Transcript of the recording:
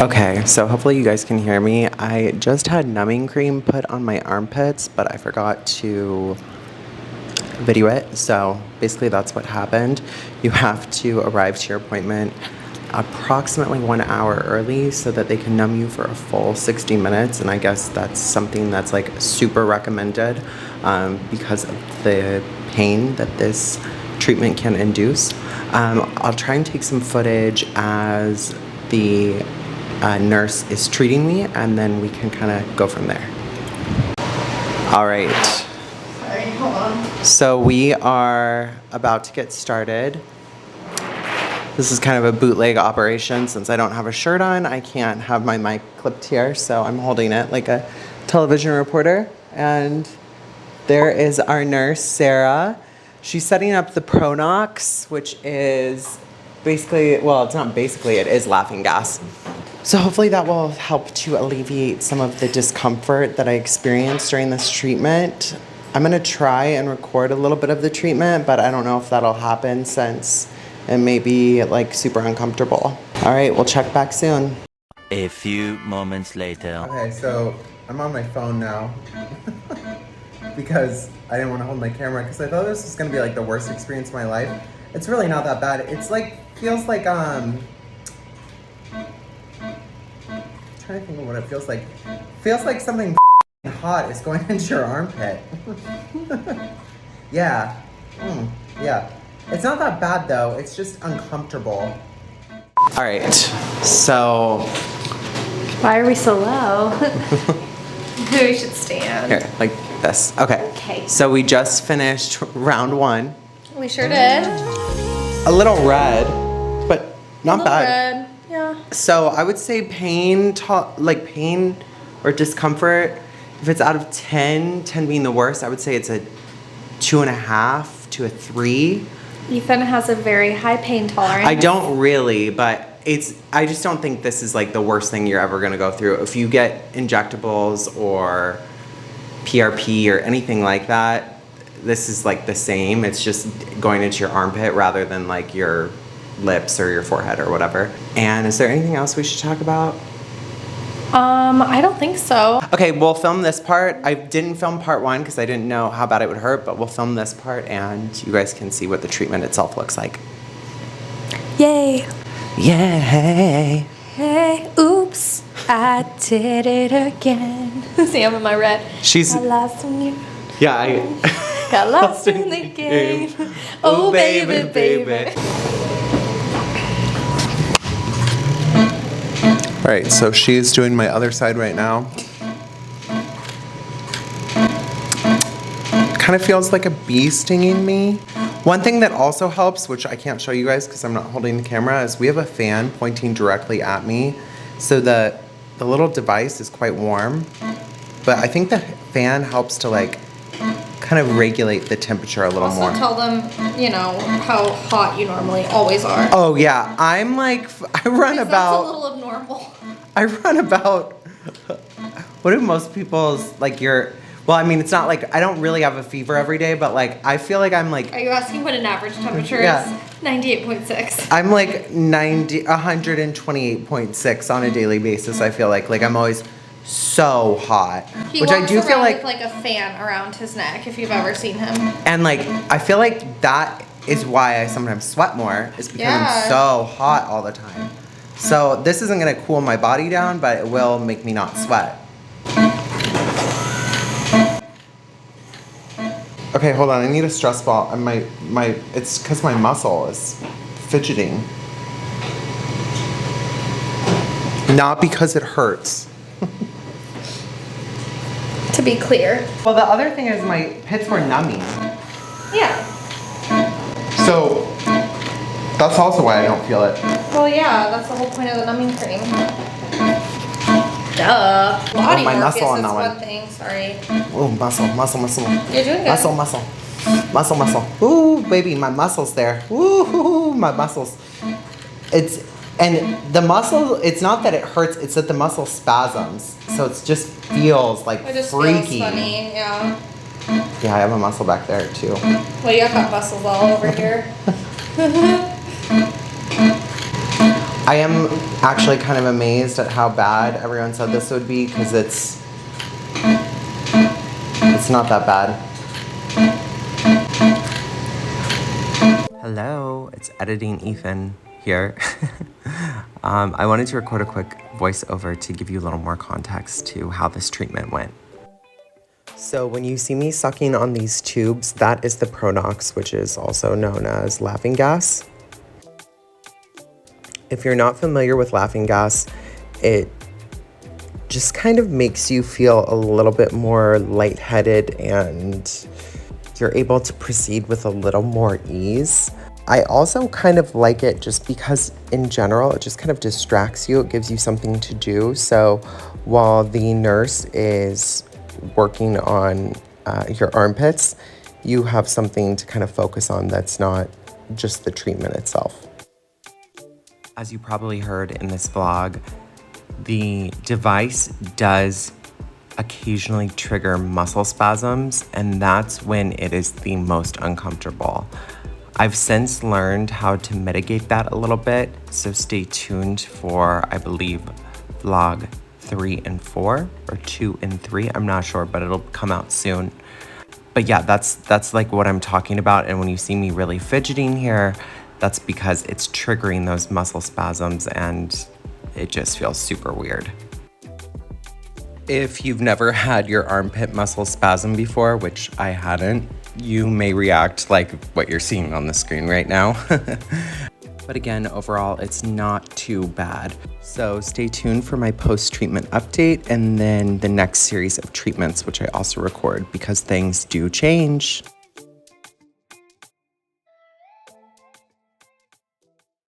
Okay, so hopefully you guys can hear me. I just had numbing cream put on my armpits, but I forgot to video it. So basically that's what happened. You have to arrive to your appointment approximately 1 hour early so that they can numb you for a full 60 minutes. And I guess that's something that's like super recommended because of the pain that this treatment can induce. I'll try and take some footage as the nurse is treating me, and then we can kind of go from there. All right. Sorry, hold on. So we are about to get started. This is kind of a bootleg operation. Since I don't have a shirt on, I can't have my mic clipped here, so I'm holding it like a television reporter. And there is our nurse, Sarah. She's setting up the Pronox, which is basically, well, it's not basically, it is laughing gas. So hopefully that will help to alleviate some of the discomfort that I experienced during this treatment. I'm gonna try and record a little bit of the treatment, but I don't know if that'll happen since it may be like super uncomfortable. All right, we'll check back soon. A few moments later. Okay, so I'm on my phone now because I didn't want to hold my camera because I thought this was gonna be like the worst experience of my life. It's really not that bad. It's like, feels like, trying to think of what it feels like. Feels like something hot is going into your armpit. Yeah. Yeah. It's not that bad though. It's just uncomfortable. All right. So. Why are we so low? Maybe we should stand. Here, like this. Okay. Okay. So we just finished round 1. We sure did. A little red, but not bad. Red. Yeah. So I would say pain or discomfort, if it's out of 10, 10 being the worst, I would say it's a 2.5 to a 3. Ethan has a very high pain tolerance. I don't really, but I just don't think this is like the worst thing you're ever gonna go through. If you get injectables or PRP or anything like that, this is like the same. It's just going into your armpit rather than like your lips or your forehead or whatever. And is there anything else we should talk about? I don't think so. Okay, we'll film this part. I didn't film part 1 because I didn't know how bad it would hurt, but we'll film this part and you guys can see what the treatment itself looks like. Yay. Yay. Hey, oops, I did it again. See, I'm in my red. She's, I lost in you. yeah, Got lost in the game. Oh, baby, baby. All right, so she's doing my other side right now. Kind of feels like a bee stinging me. One thing that also helps, which I can't show you guys because I'm not holding the camera, is we have a fan pointing directly at me. So the little device is quite warm, but I think the fan helps to like kind of regulate the temperature a little more. Also tell them, you know, how hot you normally always are. Oh yeah, I'm like, I run about. That's a little abnormal. I run about, what do most people's, like well, I mean, it's not like, I don't really have a fever every day, but like, I feel like I'm like. Are you asking what an average temperature Yeah. is? 98.6. I'm like 128.6 on a daily basis, I feel like. Like, I'm always so hot. He which walks I do around feel like. with like a fan around his neck, if you've ever seen him. And like, I feel like that is why I sometimes sweat more, is because Yeah. I'm so hot all the time. So this isn't gonna cool my body down, but it will make me not sweat. Okay, hold on, I need a stress ball. And it's because my muscle is fidgeting. Not because it hurts. To be clear. Well, the other thing is my pits were numbing. Yeah. So that's also why I don't feel it. Well, yeah, that's the whole point of the numbing cream. Duh. Body my Morpheus muscle on is that one. one thing, sorry. Oh, muscle. You're doing good. Muscle. Ooh, baby, my muscles there. Ooh, my muscles. And the muscle, it's not that it hurts, it's that the muscle spasms. So it just feels like It just freaky. feels funny, yeah. Yeah, I have a muscle back there too. Well, you got muscles all over here. I am actually kind of amazed at how bad everyone said this would be, because it's not that bad. Hello, it's Editing Ethan here. I wanted to record a quick voiceover to give you a little more context to how this treatment went. So when you see me sucking on these tubes, that is the Pronox, which is also known as laughing gas. If you're not familiar with laughing gas, it just kind of makes you feel a little bit more lightheaded, and you're able to proceed with a little more ease. I also kind of like it just because in general, it just kind of distracts you. It gives you something to do. So while the nurse is working on your armpits, you have something to kind of focus on that's not just the treatment itself. As you probably heard in this vlog, the device does occasionally trigger muscle spasms, and that's when it is the most uncomfortable. I've since learned how to mitigate that a little bit, so stay tuned for, I believe, vlog 3 and 4, or 2 and 3, I'm not sure, but it'll come out soon. But yeah, that's like what I'm talking about, and when you see me really fidgeting here, that's because it's triggering those muscle spasms, and it just feels super weird. If you've never had your armpit muscle spasm before, which I hadn't, you may react like what you're seeing on the screen right now. But again, overall, it's not too bad. So stay tuned for my post-treatment update and then the next series of treatments, which I also record because things do change.